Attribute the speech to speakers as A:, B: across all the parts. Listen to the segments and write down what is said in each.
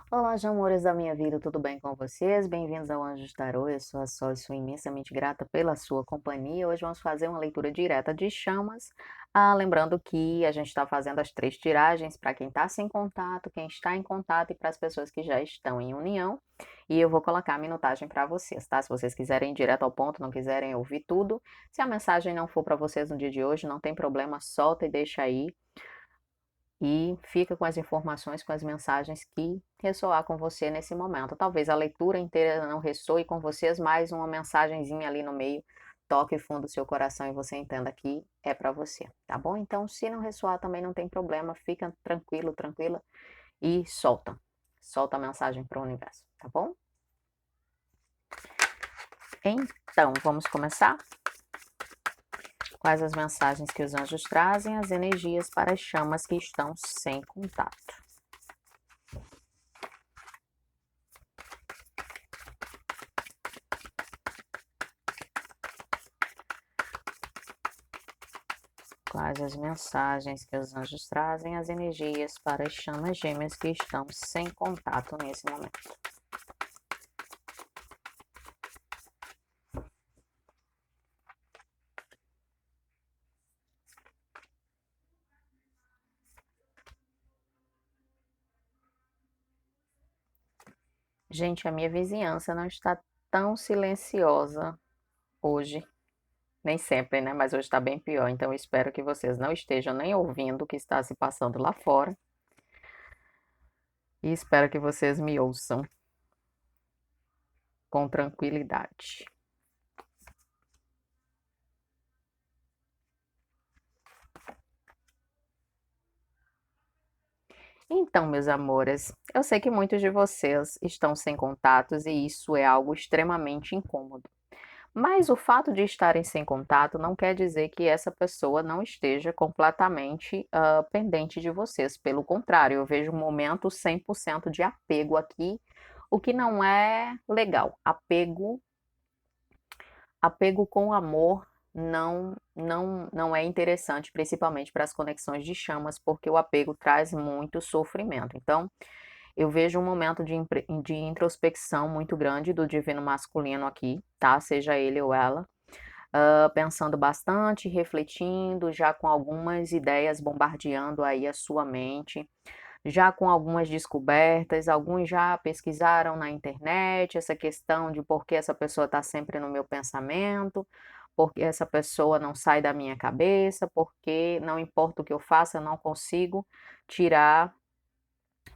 A: Olá, amores da minha vida, tudo bem com vocês? Bem-vindos ao Anjos Tarô, eu sou a Sol e sou imensamente grata pela sua companhia. Hoje vamos fazer uma leitura direta de chamas. Lembrando que a gente está fazendo as 3 tiragens para quem está sem contato, quem está em contato e para as pessoas que já estão em união. E eu vou colocar a minutagem para vocês, tá? Se vocês quiserem ir direto ao ponto, não quiserem ouvir tudo. Se a mensagem não for para vocês no dia de hoje, não tem problema, solta e deixa aí e fica com as informações, com as mensagens que ressoar com você nesse momento. Talvez a leitura inteira não ressoe com vocês, mas uma mensagenzinha ali no meio toque fundo o seu coração e você entenda que é para você, tá bom? Então, se não ressoar também não tem problema, fica tranquilo, tranquila e solta. Solta a mensagem para o universo, tá bom? Então, vamos começar? Quais as mensagens que os anjos trazem, as energias para as chamas que estão sem contato? Quais as mensagens que os anjos trazem, as energias para as chamas gêmeas que estão sem contato nesse momento? Gente, a minha vizinhança não está tão silenciosa hoje, nem sempre, né? Mas hoje está bem pior. Então eu espero que vocês não estejam nem ouvindo o que está se passando lá fora. E espero que vocês me ouçam com tranquilidade. Então, meus amores, eu sei que muitos de vocês estão sem contatos e isso é algo extremamente incômodo. Mas o fato de estarem sem contato não quer dizer que essa pessoa não esteja completamente pendente de vocês. Pelo contrário, eu vejo um momento 100% de apego aqui, o que não é legal. Apego com amor não é interessante, principalmente para as conexões de chamas, porque o apego traz muito sofrimento. Então, eu vejo um momento de introspecção muito grande do divino masculino aqui, tá? Seja ele ou ela, pensando bastante, refletindo, já com algumas ideias bombardeando aí a sua mente, já com algumas descobertas, alguns já pesquisaram na internet essa questão de por que essa pessoa está sempre no meu pensamento, porque essa pessoa não sai da minha cabeça, porque não importa o que eu faça, eu não consigo tirar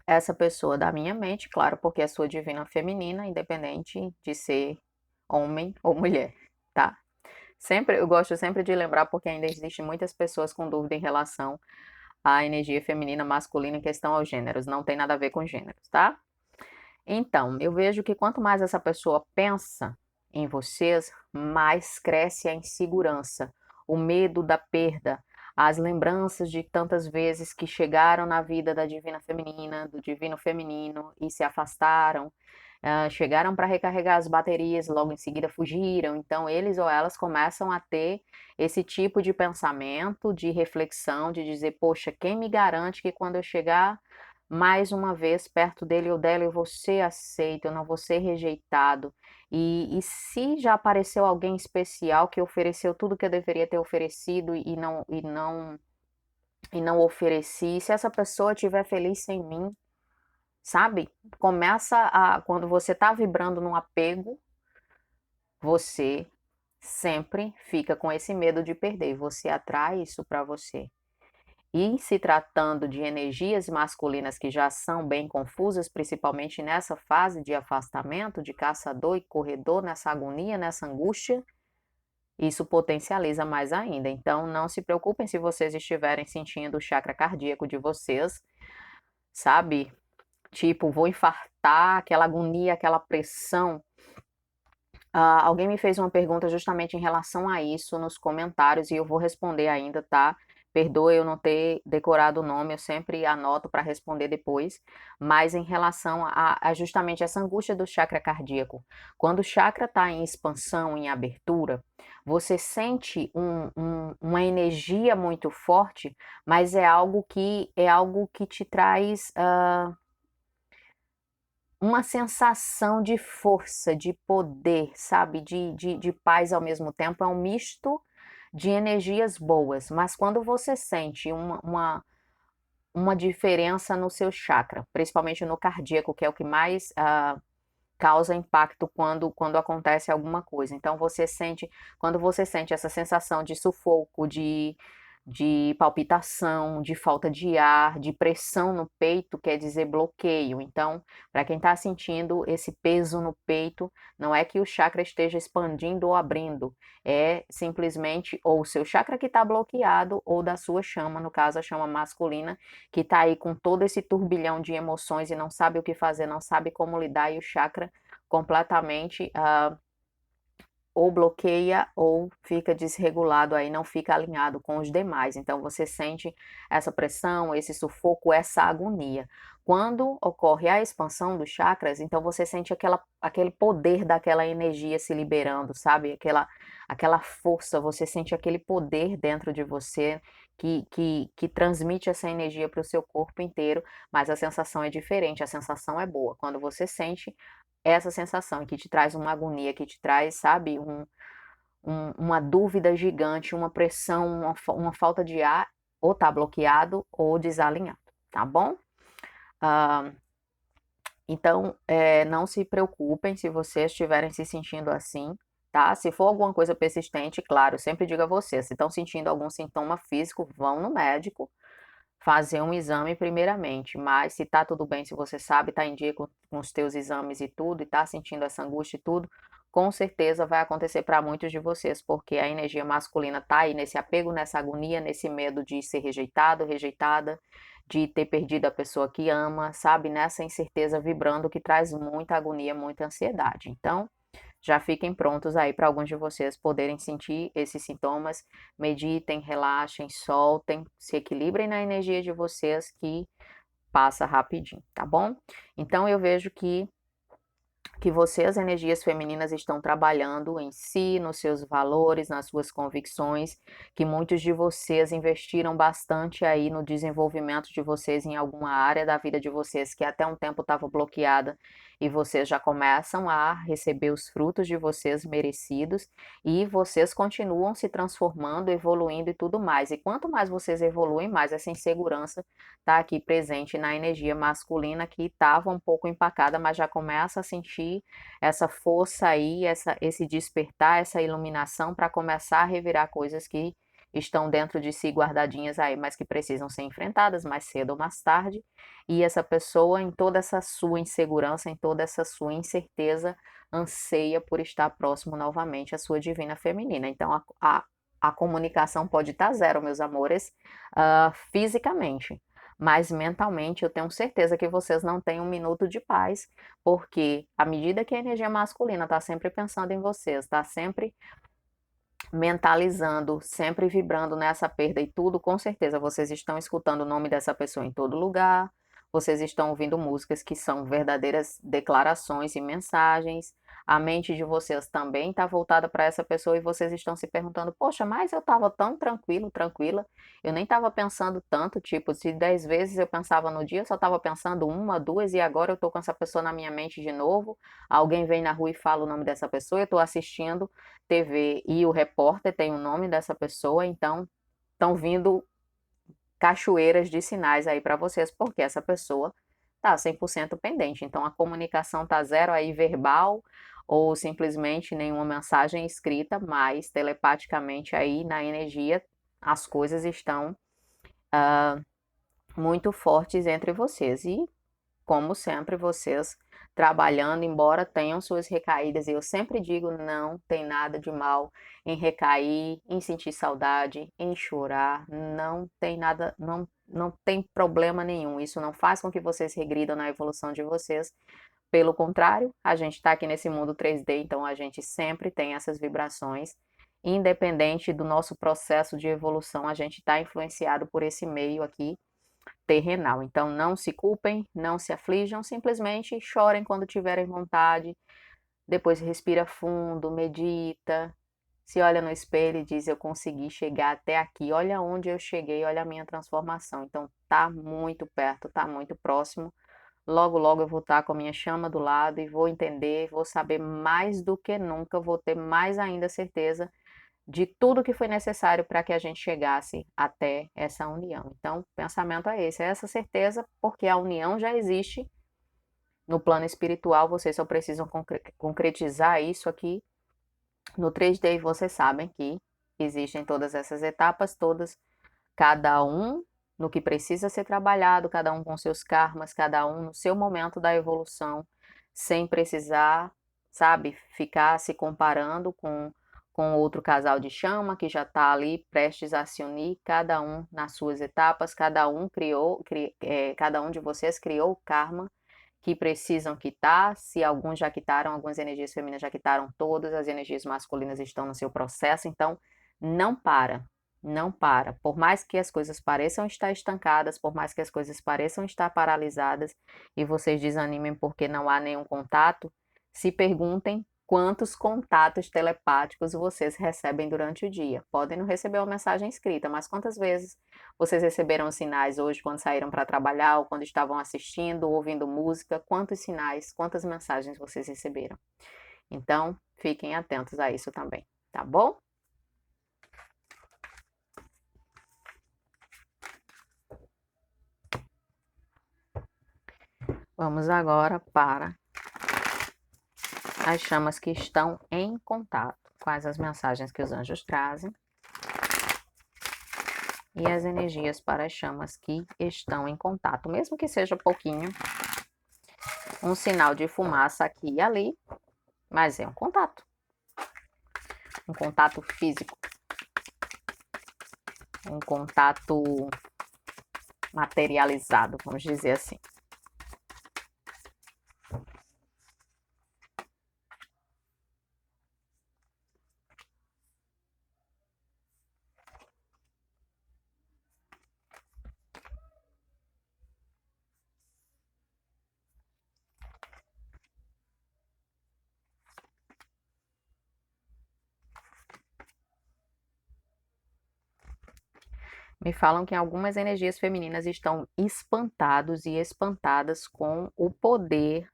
A: essa pessoa da minha mente, claro, porque é sua divina feminina, independente de ser homem ou mulher, tá? Sempre, eu gosto sempre de lembrar, porque ainda existem muitas pessoas com dúvida em relação à energia feminina, masculina em questão aos gêneros. Não tem nada a ver com gêneros, tá? Então, eu vejo que quanto mais essa pessoa pensa em vocês, mais cresce a insegurança, o medo da perda, as lembranças de tantas vezes que chegaram na vida da divina feminina, do divino feminino e se afastaram, chegaram para recarregar as baterias, logo em seguida fugiram. Então, eles ou elas começam a ter esse tipo de pensamento, de reflexão, de dizer: poxa, quem me garante que quando eu chegar mais uma vez perto dele ou dela eu vou ser aceito, eu não vou ser rejeitado. E se já apareceu alguém especial que ofereceu tudo que eu deveria ter oferecido e não ofereci, se essa pessoa estiver feliz sem mim, sabe? Quando você está vibrando num apego, você sempre fica com esse medo de perder, você atrai isso para você. E se tratando de energias masculinas que já são bem confusas, principalmente nessa fase de afastamento, de caçador e corredor, nessa agonia, nessa angústia, isso potencializa mais ainda. Então, não se preocupem se vocês estiverem sentindo o chakra cardíaco de vocês, sabe? Tipo, vou infartar, aquela agonia, aquela pressão. Alguém me fez uma pergunta justamente em relação a isso nos comentários e eu vou responder ainda, tá? Perdoa eu não ter decorado o nome, eu sempre anoto para responder depois, mas em relação a justamente essa angústia do chakra cardíaco. Quando o chakra está em expansão, em abertura, você sente uma energia muito forte, mas é algo que te traz uma sensação de força, de poder, sabe, de paz ao mesmo tempo, é um misto de energias boas, mas quando você sente uma diferença no seu chakra, principalmente no cardíaco, que é o que mais causa impacto quando acontece alguma coisa. Então quando você sente essa sensação de sufoco, de palpitação, de falta de ar, de pressão no peito, quer dizer bloqueio. Então, para quem está sentindo esse peso no peito, não é que o chakra esteja expandindo ou abrindo, é simplesmente ou o seu chakra que está bloqueado ou da sua chama, no caso a chama masculina, que está aí com todo esse turbilhão de emoções e não sabe o que fazer, não sabe como lidar, e o chakra completamente ou bloqueia ou fica desregulado, aí não fica alinhado com os demais. Então você sente essa pressão, esse sufoco, essa agonia. Quando ocorre a expansão dos chakras, então você sente aquele poder daquela energia se liberando, sabe? Aquela força, você sente aquele poder dentro de você que transmite essa energia para o seu corpo inteiro, mas a sensação é diferente, a sensação é boa. Quando você sente essa sensação que te traz uma agonia, que te traz, sabe, uma dúvida gigante, uma pressão, uma falta de ar, ou tá bloqueado ou desalinhado, tá bom? Ah, então, não se preocupem se vocês estiverem se sentindo assim, tá? Se for alguma coisa persistente, claro, eu sempre digo a vocês, se estão sentindo algum sintoma físico, vão no médico, fazer um exame primeiramente, mas se tá tudo bem, se você sabe, tá em dia com os teus exames e tudo, e tá sentindo essa angústia e tudo, com certeza vai acontecer para muitos de vocês, porque a energia masculina tá aí nesse apego, nessa agonia, nesse medo de ser rejeitado, rejeitada, de ter perdido a pessoa que ama, sabe? Nessa incerteza vibrando que traz muita agonia, muita ansiedade. Então, já fiquem prontos aí para alguns de vocês poderem sentir esses sintomas. Meditem, relaxem, soltem, se equilibrem na energia de vocês que passa rapidinho, tá bom? Então eu vejo que você, as energias femininas, estão trabalhando em si, nos seus valores, nas suas convicções, que muitos de vocês investiram bastante aí no desenvolvimento de vocês em alguma área da vida de vocês que até um tempo estava bloqueada e vocês já começam a receber os frutos de vocês merecidos e vocês continuam se transformando, evoluindo e tudo mais. E quanto mais vocês evoluem, mais essa insegurança está aqui presente na energia masculina que estava um pouco empacada, mas já começa a sentir essa força aí, esse despertar, essa iluminação para começar a revirar coisas que estão dentro de si guardadinhas aí, mas que precisam ser enfrentadas mais cedo ou mais tarde. E essa pessoa, em toda essa sua insegurança, em toda essa sua incerteza, anseia por estar próximo novamente à sua divina feminina. Então, a comunicação pode estar zero, meus amores, fisicamente, mas mentalmente eu tenho certeza que vocês não têm um minuto de paz, porque à medida que a energia masculina está sempre pensando em vocês, está sempre mentalizando, sempre vibrando nessa perda e tudo, com certeza vocês estão escutando o nome dessa pessoa em todo lugar, vocês estão ouvindo músicas que são verdadeiras declarações e mensagens. A mente de vocês também está voltada para essa pessoa e vocês estão se perguntando: poxa, mas eu estava tão tranquilo, tranquila, eu nem estava pensando tanto. Tipo, se 10 vezes eu pensava no dia, eu só estava pensando uma, duas, e agora eu estou com essa pessoa na minha mente de novo. Alguém vem na rua e fala o nome dessa pessoa, eu estou assistindo TV e o repórter tem o nome dessa pessoa, então estão vindo cachoeiras de sinais aí para vocês, porque essa pessoa tá 100% pendente. Então a comunicação tá zero aí verbal ou simplesmente nenhuma mensagem escrita, mas telepaticamente aí na energia as coisas estão muito fortes entre vocês. E como sempre, vocês trabalhando, embora tenham suas recaídas, e eu sempre digo, não tem nada de mal em recair, em sentir saudade, em chorar, não tem nada, não tem problema nenhum. Isso não faz com que vocês regridam na evolução de vocês. Pelo contrário, a gente está aqui nesse mundo 3D, então a gente sempre tem essas vibrações. Independente do nosso processo de evolução, a gente está influenciado por esse meio aqui terrenal. Então não se culpem, não se aflijam, simplesmente chorem quando tiverem vontade. Depois respira fundo, medita, se olha no espelho e diz: eu consegui chegar até aqui. Olha onde eu cheguei, olha a minha transformação. Então tá muito perto, tá muito próximo. logo, logo eu vou estar com a minha chama do lado e vou entender, vou saber mais do que nunca, vou ter mais ainda certeza de tudo que foi necessário para que a gente chegasse até essa união. Então, o pensamento é esse, é essa certeza, porque a união já existe no plano espiritual, vocês só precisam concretizar isso aqui no 3D e vocês sabem que existem todas essas etapas, todas, cada um no que precisa ser trabalhado, cada um com seus karmas, cada um no seu momento da evolução, sem precisar, sabe, ficar se comparando com outro casal de chama que já está ali prestes a se unir, cada um nas suas etapas, cada um cada um de vocês criou o karma que precisam quitar, se alguns já quitaram, algumas energias femininas já quitaram todas, as energias masculinas estão no seu processo, então não para, não para. Por mais que as coisas pareçam estar estancadas, por mais que as coisas pareçam estar paralisadas e vocês desanimem porque não há nenhum contato, se perguntem quantos contatos telepáticos vocês recebem durante o dia. Podem não receber uma mensagem escrita, mas quantas vezes vocês receberam sinais hoje quando saíram para trabalhar, ou quando estavam assistindo, ouvindo música? Quantos sinais, quantas mensagens vocês receberam? Então, fiquem atentos a isso também, tá bom? Vamos agora para as chamas que estão em contato. Quais as mensagens que os anjos trazem? E as energias para as chamas que estão em contato, mesmo que seja pouquinho, um sinal de fumaça aqui e ali, mas é um contato físico, um contato materializado, vamos dizer assim. Me falam que algumas energias femininas estão espantados e espantadas com o poder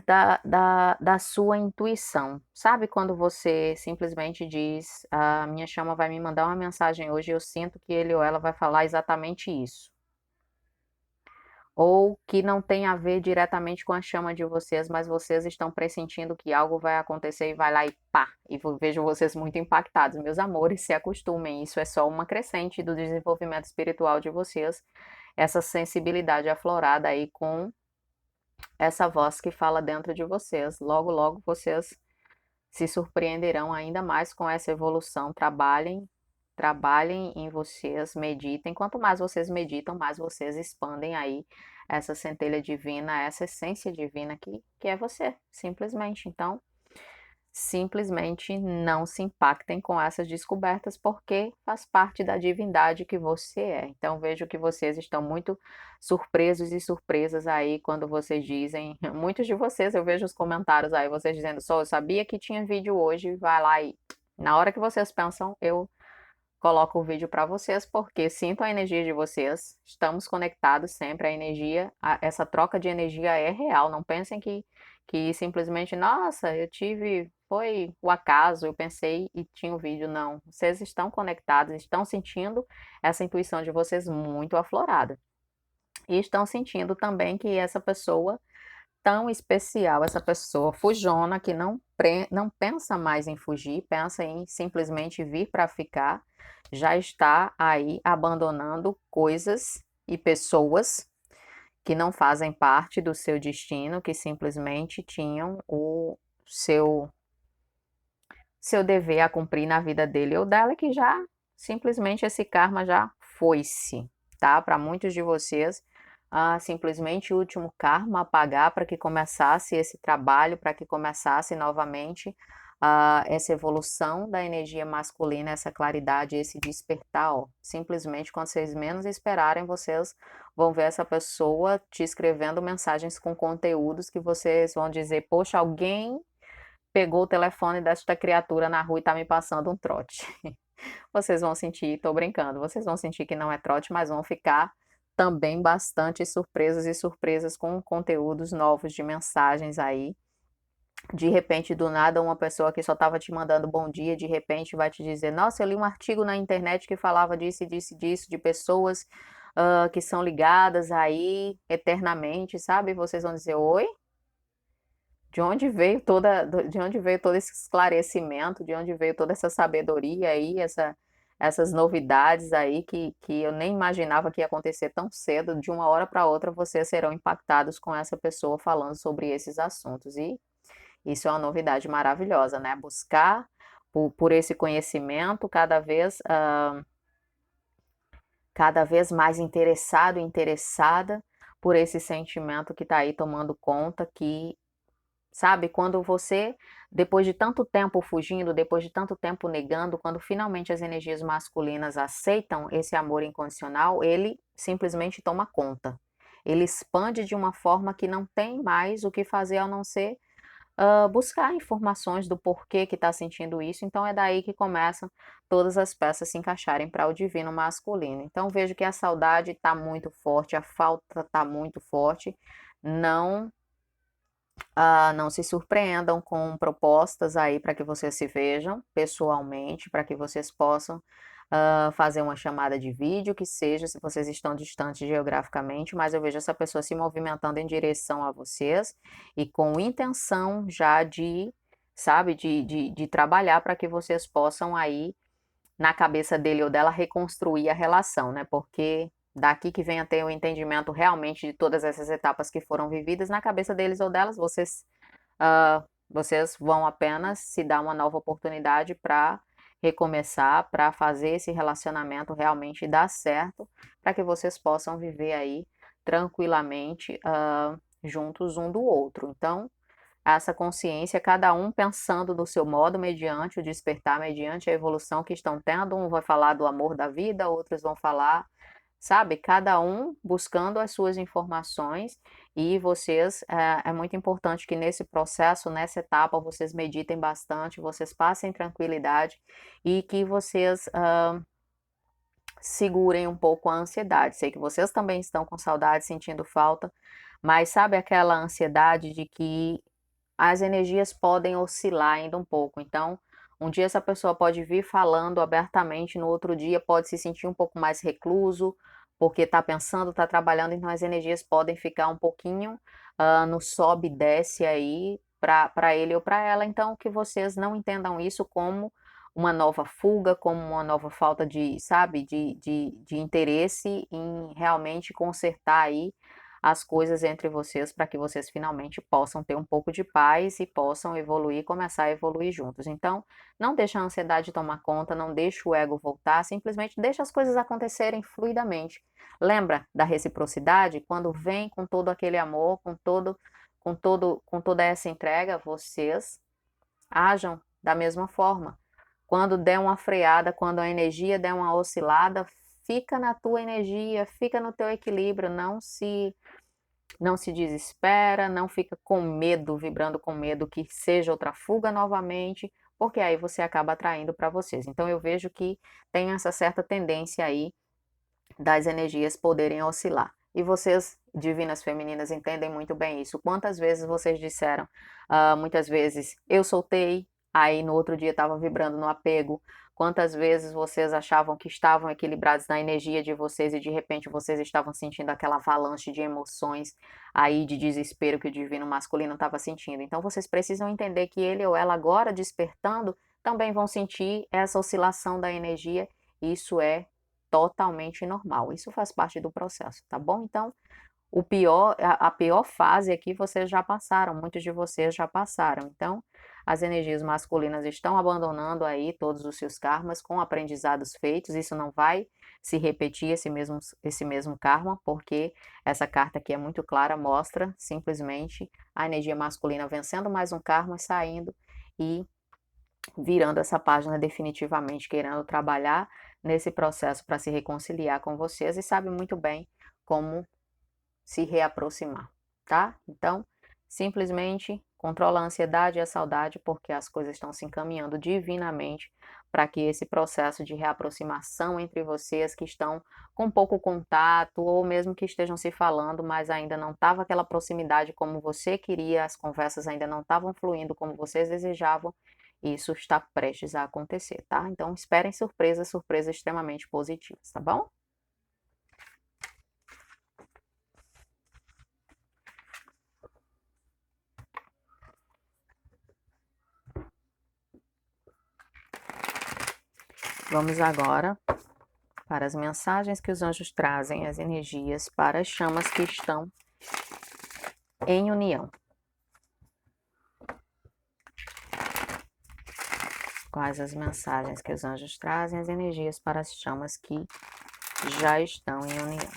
A: da sua intuição. Sabe quando você simplesmente diz, a minha chama vai me mandar uma mensagem hoje e eu sinto que ele ou ela vai falar exatamente isso. Ou que não tem a ver diretamente com a chama de vocês, mas vocês estão pressentindo que algo vai acontecer e vai lá e pá, e vejo vocês muito impactados. Meus amores, se acostumem, isso é só uma crescente do desenvolvimento espiritual de vocês, essa sensibilidade aflorada aí com essa voz que fala dentro de vocês. Logo, logo vocês se surpreenderão ainda mais com essa evolução. Trabalhem em vocês, meditem. Quanto mais vocês meditam, mais vocês expandem aí essa centelha divina, essa essência divina que é você, simplesmente. Então, simplesmente não se impactem com essas descobertas, porque faz parte da divindade que você é. Então, vejo que vocês estão muito surpresos e surpresas aí quando vocês dizem, muitos de vocês, eu vejo os comentários aí, vocês dizendo, só eu sabia que tinha vídeo hoje, vai lá e na hora que vocês pensam, eu coloco o vídeo para vocês, porque sinto a energia de vocês, estamos conectados sempre, a energia, essa troca de energia é real, não pensem que simplesmente, nossa, foi o acaso, eu pensei e tinha o vídeo, não, vocês estão conectados, estão sentindo essa intuição de vocês muito aflorada, e estão sentindo também que essa pessoa tão especial, essa pessoa fujona que não pensa mais em fugir, pensa em simplesmente vir para ficar, já está aí abandonando coisas e pessoas que não fazem parte do seu destino, que simplesmente tinham o seu dever a cumprir na vida dele ou dela, que já simplesmente esse karma já foi-se, tá? Para muitos de vocês, simplesmente o último karma a pagar para que começasse esse trabalho, para que começasse novamente essa evolução da energia masculina, essa claridade, esse despertar, ó. Simplesmente quando vocês menos esperarem, vocês vão ver essa pessoa te escrevendo mensagens com conteúdos que vocês vão dizer, poxa, alguém pegou o telefone desta criatura na rua e tá me passando um trote. Vocês vão sentir, tô brincando, vocês vão sentir que não é trote, mas vão ficar também bastante surpresas e surpresas com conteúdos novos de mensagens aí. De repente, do nada, uma pessoa que só estava te mandando bom dia, de repente vai te dizer: Nossa, eu li um artigo na internet que falava disso e disso e disso, de pessoas que são ligadas aí eternamente, sabe? Vocês vão dizer: Oi? De onde veio todo esse esclarecimento, de onde veio toda essa sabedoria aí, essas novidades aí que eu nem imaginava que ia acontecer tão cedo, de uma hora para outra vocês serão impactados com essa pessoa falando sobre esses assuntos. E isso é uma novidade maravilhosa, né? Buscar por esse conhecimento cada vez mais interessado e interessada por esse sentimento que está aí tomando conta, que, sabe, quando você, depois de tanto tempo fugindo, depois de tanto tempo negando, quando finalmente as energias masculinas aceitam esse amor incondicional, ele simplesmente toma conta. Ele expande de uma forma que não tem mais o que fazer a não ser buscar informações do porquê que está sentindo isso. Então é daí que começam todas as peças se encaixarem para o divino masculino. Então vejo que a saudade está muito forte, a falta está muito forte. Não não se surpreendam com propostas aí para que vocês se vejam pessoalmente, para que vocês possam fazer uma chamada de vídeo, que seja, se vocês estão distantes geograficamente, mas eu vejo essa pessoa se movimentando em direção a vocês e com intenção já de, sabe, de trabalhar para que vocês possam aí, na cabeça dele ou dela, reconstruir a relação, né? Porque daqui que vem a ter o entendimento realmente de todas essas etapas que foram vividas na cabeça deles ou delas, vocês vão apenas se dar uma nova oportunidade para recomeçar, para fazer esse relacionamento realmente dar certo, para que vocês possam viver aí tranquilamente juntos um do outro. Então, essa consciência, cada um pensando do seu modo, mediante o despertar, mediante a evolução que estão tendo. Um vai falar do amor da vida, outros vão falar, sabe, cada um buscando as suas informações e vocês, é muito importante que nesse processo, nessa etapa, vocês meditem bastante, vocês passem tranquilidade e que vocês segurem um pouco a ansiedade. Sei que vocês também estão com saudade, sentindo falta, mas sabe aquela ansiedade de que as energias podem oscilar ainda um pouco. Então, um dia essa pessoa pode vir falando abertamente, no outro dia pode se sentir um pouco mais recluso, porque está pensando, está trabalhando, então as energias podem ficar um pouquinho no sobe e desce aí para ele ou para ela. Então, que vocês não entendam isso como uma nova fuga, como uma nova falta de, sabe, de interesse em realmente consertar aí as coisas entre vocês para que vocês finalmente possam ter um pouco de paz e possam evoluir, começar a evoluir juntos. Então, não deixa a ansiedade tomar conta, não deixa o ego voltar, simplesmente deixa as coisas acontecerem fluidamente. Lembra da reciprocidade? Quando vem com todo aquele amor, com toda essa entrega, vocês ajam da mesma forma. Quando der uma freada, quando a energia der uma oscilada, fica na tua energia, fica no teu equilíbrio, não se desespera, não fica com medo, vibrando com medo que seja outra fuga novamente, porque aí você acaba atraindo para vocês. Então eu vejo que tem essa certa tendência aí das energias poderem oscilar. E vocês, divinas femininas, entendem muito bem isso. Quantas vezes vocês disseram, muitas vezes, eu soltei, aí no outro dia estava vibrando no apego. Quantas vezes vocês achavam que estavam equilibrados na energia de vocês e de repente vocês estavam sentindo aquela avalanche de emoções aí de desespero que o divino masculino estava sentindo. Então vocês precisam entender que ele ou ela agora despertando também vão sentir essa oscilação da energia. Isso é totalmente normal. Isso faz parte do processo, tá bom? Então, a pior fase aqui vocês já passaram, muitos de vocês já passaram. Então, as energias masculinas estão abandonando aí todos os seus karmas com aprendizados feitos. Isso não vai se repetir esse mesmo karma, porque essa carta aqui é muito clara, mostra simplesmente a energia masculina vencendo mais um karma, saindo e virando essa página definitivamente, querendo trabalhar nesse processo para se reconciliar com vocês e sabe muito bem como se reaproximar, tá? Então, simplesmente controla a ansiedade e a saudade, porque as coisas estão se encaminhando divinamente para que esse processo de reaproximação entre vocês que estão com pouco contato, ou mesmo que estejam se falando, mas ainda não estava aquela proximidade como você queria, as conversas ainda não estavam fluindo como vocês desejavam, isso está prestes a acontecer, tá? Então, esperem surpresas, surpresas extremamente positivas, tá bom? Vamos agora para as mensagens que os anjos trazem, as energias para as chamas que estão em união. Quais as mensagens que os anjos trazem, as energias para as chamas que já estão em união.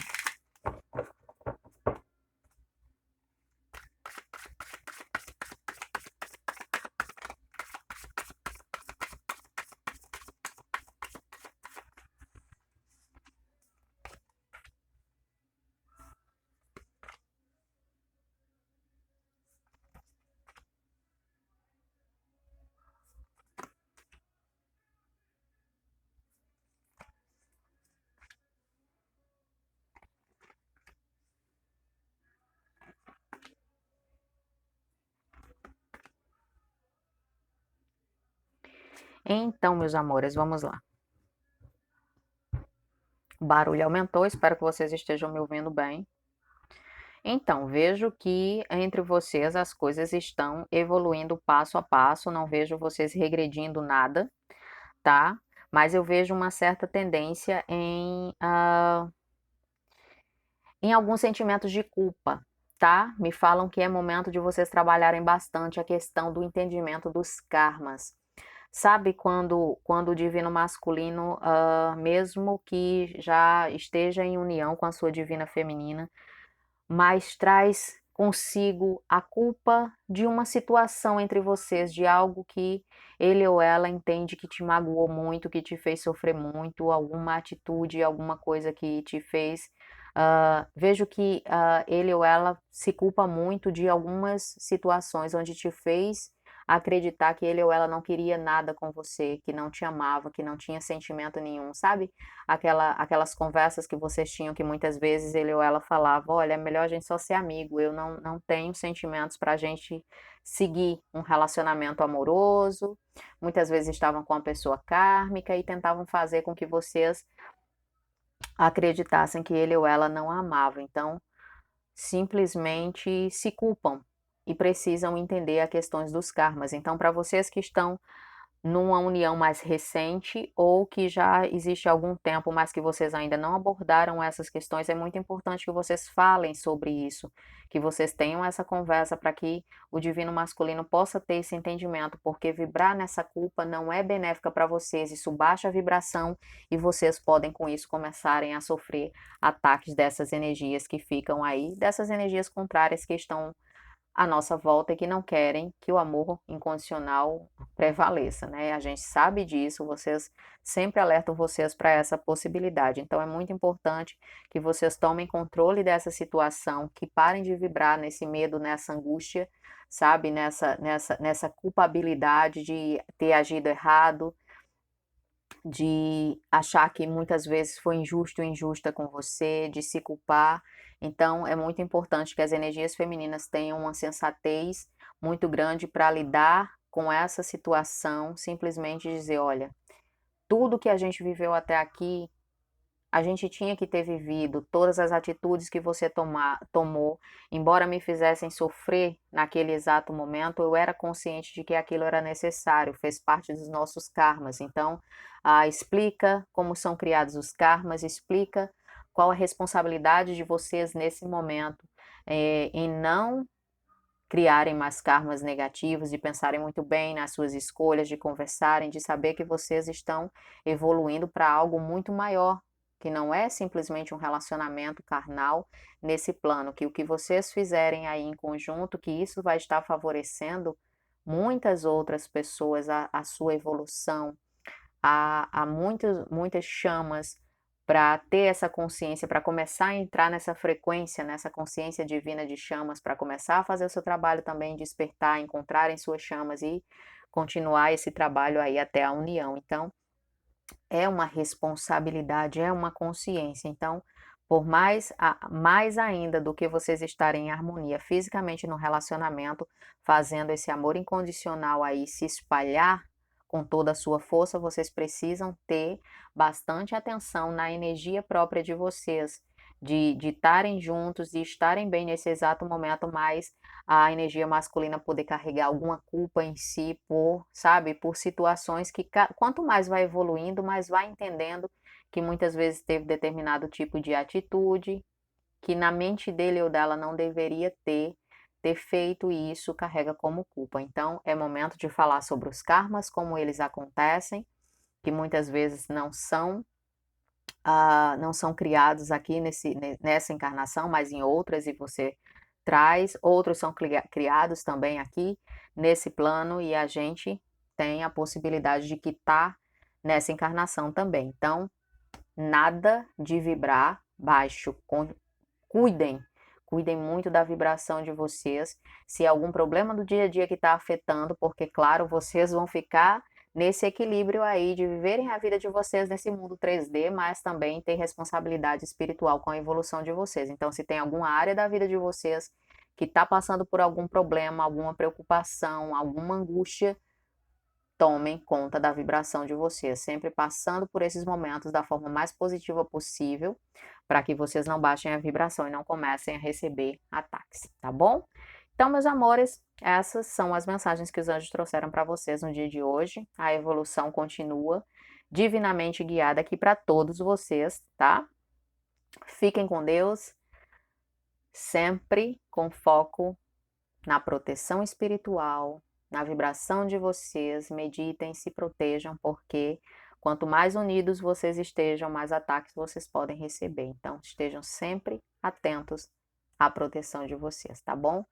A: Então, meus amores, vamos lá. O barulho aumentou, espero que vocês estejam me ouvindo bem. Então, vejo que entre vocês as coisas estão evoluindo passo a passo, não vejo vocês regredindo nada, tá? Mas eu vejo uma certa tendência em alguns sentimentos de culpa, tá? Me falam que é momento de vocês trabalharem bastante a questão do entendimento dos karmas. Sabe quando o divino masculino, mesmo que já esteja em união com a sua divina feminina, mas traz consigo a culpa de uma situação entre vocês, de algo que ele ou ela entende que te magoou muito, que te fez sofrer muito, alguma atitude, alguma coisa que te fez. Vejo que ele ou ela se culpa muito de algumas situações onde te fez acreditar que ele ou ela não queria nada com você, que não te amava, que não tinha sentimento nenhum, sabe? Aquelas conversas que vocês tinham que muitas vezes ele ou ela falava, olha, é melhor a gente só ser amigo, eu não tenho sentimentos para a gente seguir um relacionamento amoroso, muitas vezes estavam com uma pessoa kármica e tentavam fazer com que vocês acreditassem que ele ou ela não a amava, então simplesmente se culpam e precisam entender as questões dos karmas. Então, para vocês que estão numa união mais recente ou que já existe há algum tempo, mas que vocês ainda não abordaram essas questões, é muito importante que vocês falem sobre isso, que vocês tenham essa conversa para que o divino masculino possa ter esse entendimento, porque vibrar nessa culpa não é benéfica para vocês, isso baixa a vibração e vocês podem com isso começarem a sofrer ataques dessas energias que ficam aí, dessas energias contrárias que estão à nossa volta e que não querem que o amor incondicional prevaleça, né? A gente sabe disso, vocês sempre alertam vocês para essa possibilidade. Então é muito importante que vocês tomem controle dessa situação, que parem de vibrar nesse medo, nessa angústia, sabe? Nessa culpabilidade de ter agido errado, de achar que muitas vezes foi injusto ou injusta com você, de se culpar. Então, é muito importante que as energias femininas tenham uma sensatez muito grande para lidar com essa situação, simplesmente dizer, olha, tudo que a gente viveu até aqui a gente tinha que ter vivido todas as atitudes que você tomou, embora me fizessem sofrer naquele exato momento, eu era consciente de que aquilo era necessário, fez parte dos nossos karmas. Então, explica como são criados os karmas, explica qual a responsabilidade de vocês nesse momento, em não criarem mais karmas negativos, de pensarem muito bem nas suas escolhas, de conversarem, de saber que vocês estão evoluindo para algo muito maior, que não é simplesmente um relacionamento carnal nesse plano, que o que vocês fizerem aí em conjunto, que isso vai estar favorecendo muitas outras pessoas, a sua evolução, há muitas chamas para ter essa consciência, para começar a entrar nessa frequência, nessa consciência divina de chamas, para começar a fazer o seu trabalho também, despertar, encontrarem suas chamas e continuar esse trabalho aí até a união. Então, é uma responsabilidade, é uma consciência. Então, por mais ainda do que vocês estarem em harmonia fisicamente no relacionamento, fazendo esse amor incondicional aí se espalhar com toda a sua força, vocês precisam ter bastante atenção na energia própria de vocês, de estarem juntos, de estarem bem nesse exato momento, mas a energia masculina poder carregar alguma culpa em si por, sabe, por situações que quanto mais vai evoluindo, mais vai entendendo que muitas vezes teve determinado tipo de atitude que na mente dele ou dela não deveria ter feito e isso carrega como culpa. Então, é momento de falar sobre os karmas, como eles acontecem, que muitas vezes não são criados aqui nessa encarnação, mas em outras, e você traz, outros são criados também aqui nesse plano, e a gente tem a possibilidade de quitar nessa encarnação também. Então, nada de vibrar baixo, cuidem, cuidem muito da vibração de vocês. Se algum problema do dia a dia que está afetando, porque, claro, vocês vão ficar nesse equilíbrio aí de viverem a vida de vocês nesse mundo 3D, mas também ter responsabilidade espiritual com a evolução de vocês. Então, se tem alguma área da vida de vocês que está passando por algum problema, alguma preocupação, alguma angústia, tomem conta da vibração de vocês, sempre passando por esses momentos da forma mais positiva possível, para que vocês não baixem a vibração e não comecem a receber ataques, tá bom? Então, meus amores, essas são as mensagens que os anjos trouxeram para vocês no dia de hoje. A evolução continua divinamente guiada aqui para todos vocês, tá? Fiquem com Deus, sempre com foco na proteção espiritual, na vibração de vocês, meditem, se protejam, porque quanto mais unidos vocês estejam, mais ataques vocês podem receber. Então, estejam sempre atentos à proteção de vocês, tá bom?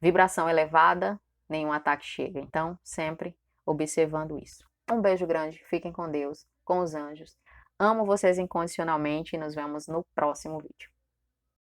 A: Vibração elevada, nenhum ataque chega. Então, sempre observando isso. Um beijo grande, fiquem com Deus, com os anjos. Amo vocês incondicionalmente e nos vemos no próximo vídeo.